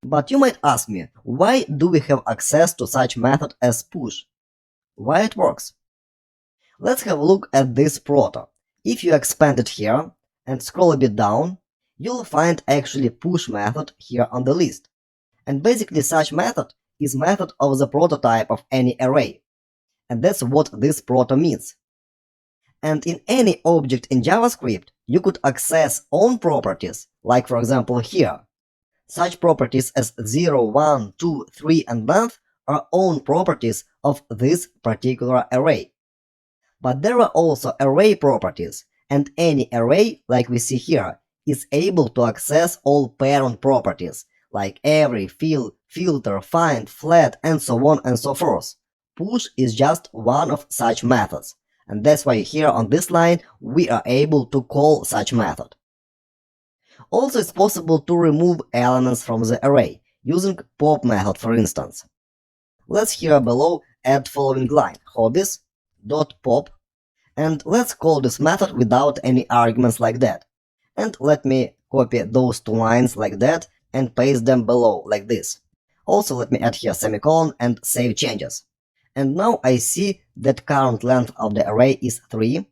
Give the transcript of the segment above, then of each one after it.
But you might ask me, why do we have access to such method as push? Why it works? Let's have a look at this proto. If you expand it here and scroll a bit down, you'll find actually push method here on the list. And basically such method is method of the prototype of any array. And that's what this proto means. And in any object in JavaScript, you could access own properties, like for example here. Such properties as 0, 1, 2, 3, and length are own properties of this particular array. But there are also array properties, and any array, like we see here, is able to access all parent properties, like array, fill, filter, find, flat, and so on and so forth. Push is just one of such methods, and that's why here on this line we are able to call such method. Also, it's possible to remove elements from the array, using pop method for instance. Let's here below add following line, hobbies.pop, and let's call this method without any arguments like that. And let me copy those two lines like that and paste them below like this. Also, let me add here semicolon and save changes. And now I see that current length of the array is 3,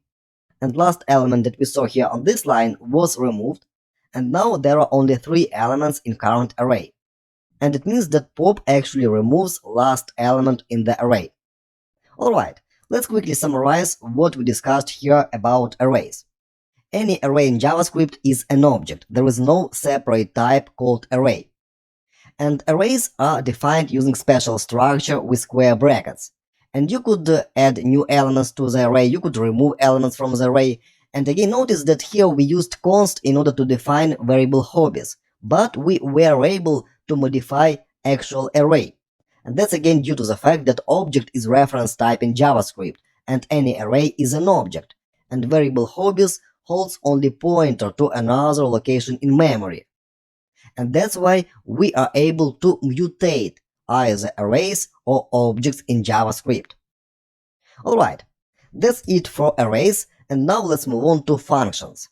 and last element that we saw here on this line was removed, and now there are only 3 elements in current array. And it means that pop actually removes last element in the array. Alright, let's quickly summarize what we discussed here about arrays. Any array in JavaScript is an object. There is no separate type called array. And arrays are defined using special structure with square brackets. And you could add new elements to the array, you could remove elements from the array. And again, notice that here we used const in order to define variable hobbies, but we were able to modify actual array. And that's again due to the fact that object is reference type in JavaScript, and any array is an object, and variable hobbies holds only pointer to another location in memory. And that's why we are able to mutate either arrays or objects in JavaScript. Alright, that's it for arrays, and now let's move on to functions.